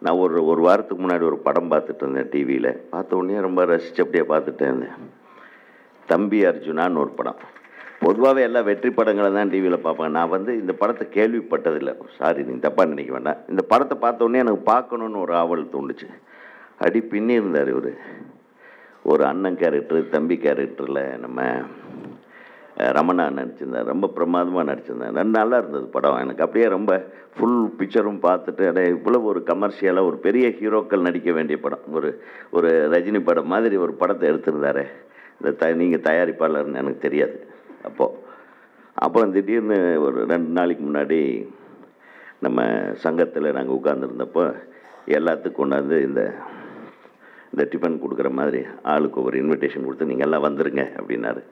நான் ஒரு வாரத்துக்கு முன்னாடி ஒரு படம் பார்த்துட்டு இருந்தேன் டிவியில். பார்த்த உடனே ரொம்ப ரசித்து அப்படியே பார்த்துட்டே இருந்தேன். தம்பி அர்ஜுனான்னு ஒரு படம். பொதுவாகவே எல்லாம் வெற்றி படங்களை தான் டிவியில் பார்ப்பேன். நான் வந்து இந்த படத்தை கேள்விப்பட்டதில்லை. சாரி, நீங்கள் தப்பாக நினைக்க வேண்டாம். இந்த படத்தை பார்த்த உடனே எனக்கு பார்க்கணுன்னு ஒரு ஆவல் தோணுச்சு. அடி பின்னி இருந்தார் இவர். ஒரு அண்ணன் கேரக்டரு, தம்பி கேரக்டரில் நம்ம ரமணா நடிச்சிருந்தார். ரொம்ப பிரமாதமாக நடிச்சிருந்தார். நல்லா இருந்தது படம். எனக்கு அப்படியே ரொம்ப ஃபுல் பிக்சரும் பார்த்துட்டு அப்படியே இவ்வளோ ஒரு கமர்ஷியலாக ஒரு பெரிய ஹீரோக்கள் நடிக்க வேண்டிய படம், ஒரு ரஜினி படம் மாதிரி ஒரு படத்தை எடுத்திருந்தாரு. இந்த நீங்கள் தயாரிப்பாளர்னு எனக்கு தெரியாது அப்போது. அப்புறம் திடீர்னு ஒரு 2 நாளைக்கு முன்னாடி நம்ம சங்கத்தில் நாங்கள் உட்கார்ந்துருந்தப்போ எல்லாத்துக்கும் கொண்டாந்து இந்த டிஃபன் கொடுக்குற மாதிரி ஆளுக்கு ஒரு இன்விடேஷன் கொடுத்து நீங்கள் எல்லாம் வந்துருங்க அப்படின்னாரு.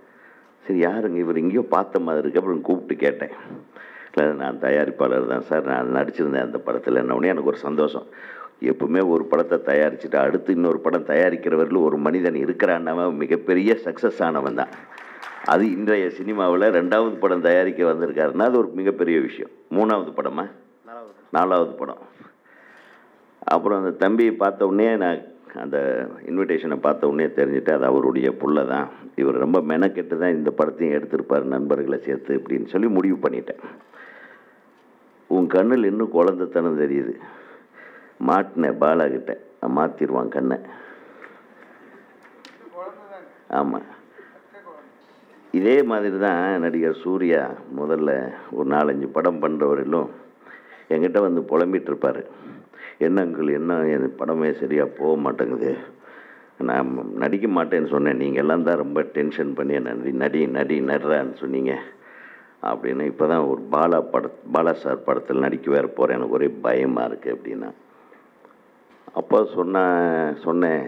சரி, யாருங்க இவர், எங்கேயோ பார்த்த மாதிரி இருக்குது. அப்புறம் கூப்பிட்டு கேட்டேன். இல்லை, நான் தயாரிப்பாளர் தான் சார், நான் நடிச்சிருந்தேன் அந்த படத்தில். என்னவுடனே எனக்கு ஒரு சந்தோஷம். எப்பவுமே ஒரு படத்தை தயாரிச்சுட்டு அடுத்து இன்னொரு படம் தயாரிக்கிறவர்கள் ஒரு மனிதன் இருக்கிறான்னவன் மிகப்பெரிய சக்ஸஸ் ஆனவன் தான். அது இன்றைய சினிமாவில் 2வது படம் தயாரிக்க வந்திருக்காருன்னா அது ஒரு மிகப்பெரிய விஷயம். 3வது படமா 4வது படம். அப்புறம் அந்த தம்பியை பார்த்த உடனே நான் அந்த இன்விடேஷனை பார்த்த உடனே தெரிஞ்சுட்டு அது அவருடைய புள்ள தான், இவர் ரொம்ப மெனக்கெட்டு தான் இந்த படத்தையும் எடுத்திருப்பார் நண்பர்களை சேர்த்து அப்படின்னு சொல்லி முடிவு பண்ணிட்டேன். உன் கண்ணில் இன்னும் குழந்தைத்தனம் தெரியுது. மாட்டினேன் பாலாகிட்ட, மாற்றிடுவான் கண்ணை. ஆமாம், இதே மாதிரி தான் நடிகர் சூர்யா முதல்ல ஒரு 4-5 படம் பண்ணுறவரையிலும் என்கிட்ட வந்து புலம்பிகிட்டு இருப்பார். என்ன அங்கிள், என்ன என் படமே சரியாக போக மாட்டேங்குது, நான் நடிக்க மாட்டேன்னு சொன்னேன், நீங்கள் எல்லாம் தான் ரொம்ப டென்ஷன் பண்ணி நடுறான்னு சொன்னீங்க அப்படின்னு. இப்போ தான் ஒரு பாலா சார் படத்தில் நடிக்க வேறு போகிறேன், எனக்கு ஒரே பயமாக இருக்குது அப்படின்னா. அப்போ சொன்னேன்,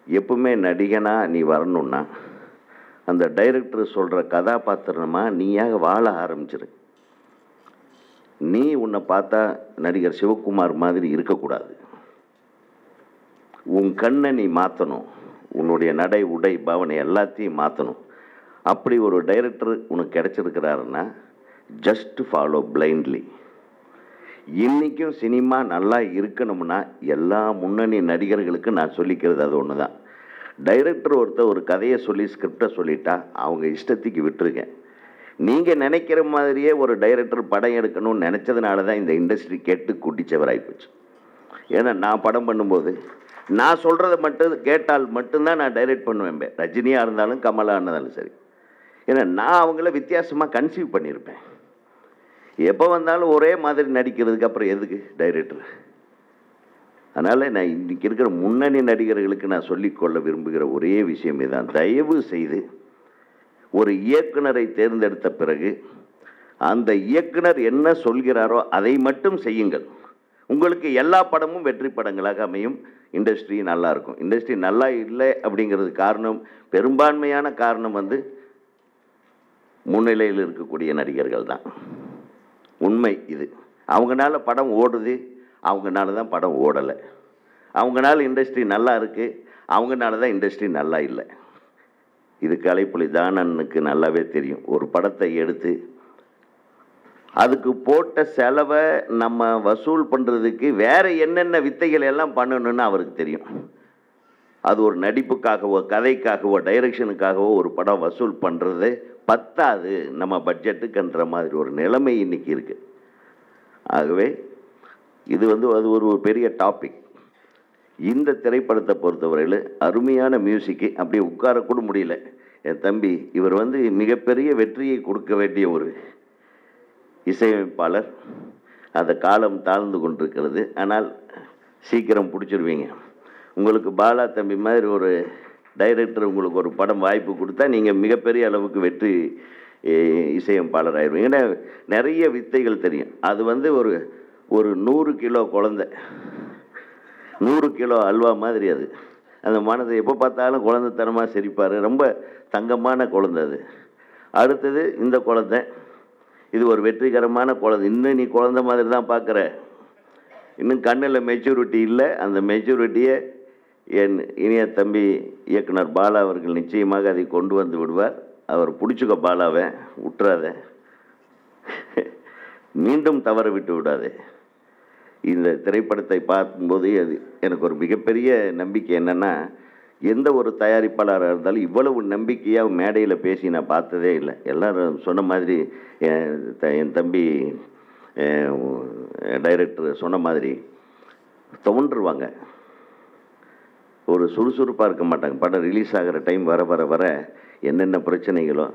எப்பவுமே நடிகனாக நீ வரணுன்னா அந்த டைரக்டர் சொல்கிற கதாபாத்திரமாக நீயாக வாழ ஆரம்பிச்சிரு. நீ உன்னை பார்த்தா நடிகர் சிவகுமார் மாதிரி இருக்கக்கூடாது. உன் கண்ணை நீ மாற்றணும், உன்னுடைய நடை உடை பாவனை எல்லாத்தையும் மாற்றணும். அப்படி ஒரு டைரக்டர் உனக்கு கிடைச்சிருக்கிறாருன்னா ஜஸ்ட் ஃபாலோ பிளைண்ட்லி. இன்றைக்கும் சினிமா நல்லா இருக்கணும்னா எல்லா முன்னணி நடிகர்களுக்கு நான் சொல்லிக்கிறது அது ஒன்று தான். டைரக்டர் ஒரு கதையை சொல்லி ஸ்கிரிப்டை சொல்லிட்டா அவங்க இஷ்டத்துக்கு விட்டுருங்க. நீங்கள் நினைக்கிற மாதிரியே ஒரு டைரக்டர் படம் எடுக்கணும்னு நினச்சதுனால தான் இந்த இண்டஸ்ட்ரி கெட்டு குட்டிச்சவராகிப்போச்சு. ஏன்னா நான் படம் பண்ணும்போது நான் சொல்கிறத மட்டும் கேட்டால் மட்டும்தான் நான் டைரக்ட் பண்ணுவேன். ரஜினியாக இருந்தாலும் கமலாக இருந்தாலும் சரி. ஏன்னா நான் அவங்கள வித்தியாசமாக கன்சீவ் பண்ணியிருப்பேன். எப்போ வந்தாலும் ஒரே மாதிரி நடிக்கிறதுக்கு அப்புறம் எதுக்கு டைரக்டர்? அதனால் நான் இன்றைக்கி இருக்கிற முன்னணி நடிகர்களுக்கு நான் சொல்லிக்கொள்ள விரும்புகிற ஒரே விஷயம் இதுதான். தயவு செய்து ஒரு இயக்குனரை தேர்ந்தெடுத்த பிறகு அந்த இயக்குனர் என்ன சொல்கிறாரோ அதை மட்டும் செய்யுங்கள். உங்களுக்கு எல்லா படமும் வெற்றி படங்களாக அமையும். இண்டஸ்ட்ரி நல்லா இருக்கும். இண்டஸ்ட்ரி நல்லா இல்லை அப்படிங்கிறது காரணம், பெரும்பான்மையான காரணம் வந்து முன்னிலையில் இருக்கக்கூடிய நடிகர்கள் தான். உண்மை இது. அவங்களால படம் ஓடுது, அவங்கனால தான் படம் ஓடலை. அவங்கனால இண்டஸ்ட்ரி நல்லா இருக்குது, அவங்கனால தான் இண்டஸ்ட்ரி நல்லா இல்லை. இது கலைப்புலி தானனுக்கு நல்லாவே தெரியும். ஒரு படத்தை எடுத்து அதுக்கு போட்ட செலவை நம்ம வசூல் பண்ணுறதுக்கு வேறு என்னென்ன வித்தைகள் எல்லாம் பண்ணணும்னு அவருக்கு தெரியும். அது ஒரு நடிப்புக்காகவோ கதைக்காகவோ டைரக்ஷனுக்காகவோ ஒரு படம் வசூல் பண்ணுறது பத்தாது நம்ம பட்ஜெட்டுக்குன்ற மாதிரி ஒரு நிலைமை இன்றைக்கி இருக்குது. ஆகவே இது வந்து அது ஒரு பெரிய டாபிக். இந்த திரைப்படத்தை பொறுத்தவரையில் அருமையான மியூசிக்கு, அப்படியே உட்காரக்கூட முடியல. என் தம்பி இவர் வந்து மிகப்பெரிய வெற்றியை கொடுக்க வேண்டிய ஒரு இசையமைப்பாளர். அந்த காலம் தாழ்ந்து கொண்டிருக்கிறது. ஆனால் சீக்கிரம் பிடிச்சிருவீங்க. உங்களுக்கு பாலா தம்பி மாதிரி ஒரு டைரக்டர் உங்களுக்கு ஒரு படம் வாய்ப்பு கொடுத்தா நீங்கள் மிகப்பெரிய அளவுக்கு வெற்றி இசையமைப்பாளர் ஆயிடுவீங்க. ஏன்னா நிறைய வித்தைகள் தெரியும். அது வந்து ஒரு 100 கிலோ குழந்தை, 100 கிலோ அல்வா மாதிரி. அது அந்த மனதை எப்போ பார்த்தாலும் குழந்தைத்தனமாக சிரிப்பார். ரொம்ப தங்கமான குழந்தை அது. அடுத்தது இந்த குழந்தை, இது ஒரு வெற்றிகரமான குழந்தை. இன்னும் நீ குழந்தை மாதிரி தான் பார்க்குற, இன்னும் கண்ணில் மெச்சூரிட்டி இல்லை. அந்த மெச்சூரிட்டியை என் இனிய தம்பி இயக்குனர் பாலா அவர்கள் நிச்சயமாக அதை கொண்டு வந்து விடுவார். அவர் பிடிச்சிக்க பாலாவை, விட்டுறாத, மீண்டும் தவற விட்டு விடாதே. இந்த திரைப்படத்தை பார்க்கும்போது அது எனக்கு ஒரு மிகப்பெரிய நம்பிக்கை என்னென்னா, எந்த ஒரு தயாரிப்பாளராக இருந்தாலும் இவ்வளவு நம்பிக்கையாக மேடையில் பேசி நான் பார்த்ததே இல்லை. எல்லோரும் சொன்ன மாதிரி என் தம்பி டைரக்டர் சொன்ன மாதிரி தோன்றுவாங்க. ஒரு சுறுசுறுப்பாக இருக்க மாட்டாங்க. படம் ரிலீஸ் ஆகிற டைம் வர வர வர என்னென்ன பிரச்சனைகளோ,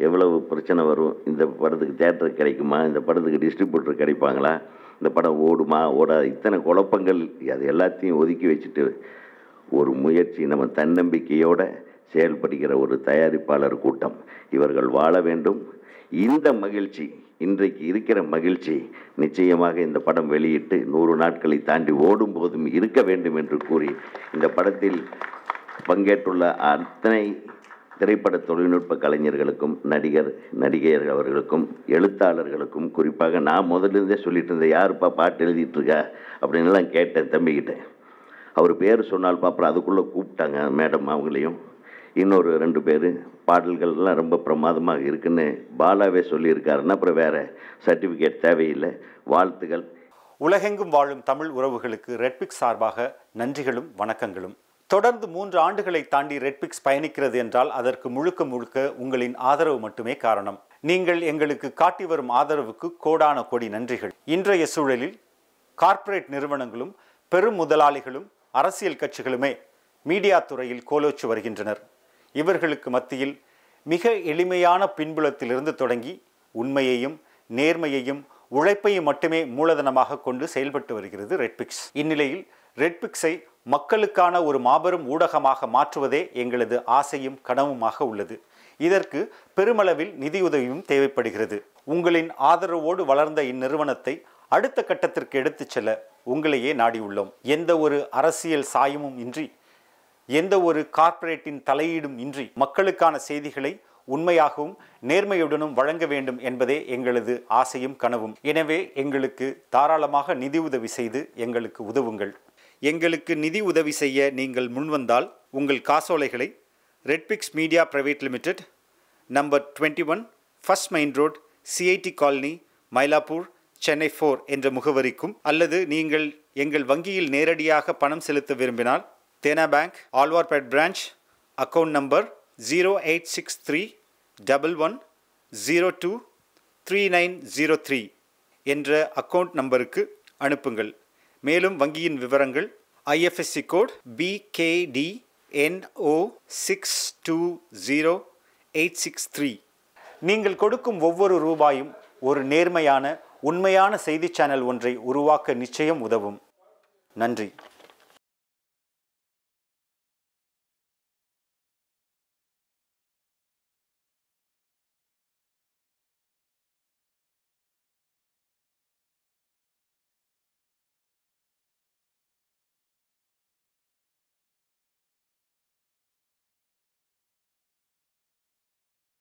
எவ்வளவு பிரச்சனை வரும், இந்த படத்துக்கு தேட்டருக்கு கிடைக்குமா, இந்த படத்துக்கு டிஸ்ட்ரிபியூட்டர் கிடைப்பாங்களா, இந்த படம் ஓடுமா ஓடாது, இத்தனை குழப்பங்கள், அது எல்லாத்தையும் ஒதுக்கி வச்சுட்டு ஒரு முயற்சி, நம்ம தன்னம்பிக்கையோடு செயல்படுகிற ஒரு தயாரிப்பாளர் கூட்டம் இவர்கள் வாழ வேண்டும். இந்த மகிழ்ச்சி, இன்றைக்கு இருக்கிற மகிழ்ச்சி நிச்சயமாக இந்த படம் வெளியிட்டு 100 நாட்களை தாண்டி ஓடும் போதும் இருக்க வேண்டும் என்று கூறி, இந்த படத்தில் பங்கேற்றுள்ள அத்தனை திரைப்பட தொழில்நுட்ப கலைஞர்களுக்கும், நடிகையர்கள் அவர்களுக்கும், எழுத்தாளர்களுக்கும், குறிப்பாக நான் முதலிருந்தே சொல்லிட்டு இருந்தேன், யாருப்பா பாட்டு எழுதிட்டு இருக்கா அப்படின்லாம் கேட்டேன் தம்பிக்கிட்ட. அவர் பேர் சொன்னால்ப்பா, அப்புறம் அதுக்குள்ளே கூப்பிட்டாங்க மேடம் அவங்களையும். இன்னொரு 2 பேர் பாடல்கள்லாம் ரொம்ப பிரமாதமாக இருக்குன்னு பாலாவே சொல்லியிருக்காருன்னா அப்புறம் வேறு சர்டிஃபிகேட் தேவையில்லை. வாழ்த்துக்கள். உலகெங்கும் வாழும் தமிழ் உறவுகளுக்கு ரெட்பிக்ஸ் சார்பாக நன்றிகளும் வணக்கங்களும். தொடர்ந்து 3 ஆண்டுகளை தாண்டி ரெட்பிக்ஸ் பயணிக்கிறது என்றால் அதற்கு முழுக்க முழுக்க உங்களின் ஆதரவு மட்டுமே காரணம். நீங்கள் எங்களுக்கு காட்டி வரும் ஆதரவுக்கு கோடான கோடி நன்றிகள். இன்றைய சூழலில் கார்ப்பரேட் நிறுவனங்களும் பெரும் முதலாளிகளும் அரசியல் கட்சிகளுமே மீடியா துறையில் கோலோச்சு வருகின்றனர். இவர்களுக்கு மத்தியில் மிக எளிமையான பின்புலத்திலிருந்து தொடங்கி உண்மையையும் நேர்மையையும் உழைப்பையும் மட்டுமே மூலதனமாக கொண்டு செயல்பட்டு வருகிறது ரெட்பிக்ஸ். இந்நிலையில் ரெட்பிக்ஸை மக்களுக்கான ஒரு மாபெரும் ஊடகமாக மாற்றுவதே எங்களது ஆசையும் கனவுமாக உள்ளது. இதற்கு பெருமளவில் நிதியுதவியும் தேவைப்படுகிறது. உங்களின் ஆதரவோடு வளர்ந்த இந்நிறுவனத்தை அடுத்த கட்டத்திற்கு எடுத்துச் செல்ல உங்களையே நாடியுள்ளோம். எந்த ஒரு அரசியல் சாயமும் இன்றி, எந்த ஒரு கார்ப்பரேட்டின் தலையீடும் இன்றி மக்களுக்கான செய்திகளை உண்மையாகவும் நேர்மையுடனும் வழங்க வேண்டும் என்பதே எங்களது ஆசையும் கனவும். எனவே எங்களுக்கு தாராளமாக நிதி உதவி செய்து எங்களுக்கு உதவுங்கள். எங்களுக்கு நிதி உதவி செய்ய நீங்கள் முன்வந்தால் உங்கள் காசோலைகளை Redpix media private limited, number 21, first main road, CIT colony, Mylapore, Chennai 4 என்ற முகவரிக்கும், அல்லது நீங்கள் எங்கள் வங்கியில் நேரடியாக பணம் செலுத்த விரும்பினால் Dena bank, Alwarpet branch, account number 086311023903 என்ற அக்கவுண்ட் நம்பருக்கு அனுப்புங்கள். மேலும் வங்கியின் விவரங்கள் IFSC கோட் BKDNO620863. நீங்கள் கொடுக்கும் ஒவ்வொரு ரூபாயும் ஒரு நேர்மையான உண்மையான செய்தி சேனல் ஒன்றை உருவாக்க நிச்சயம் உதவும். நன்றி.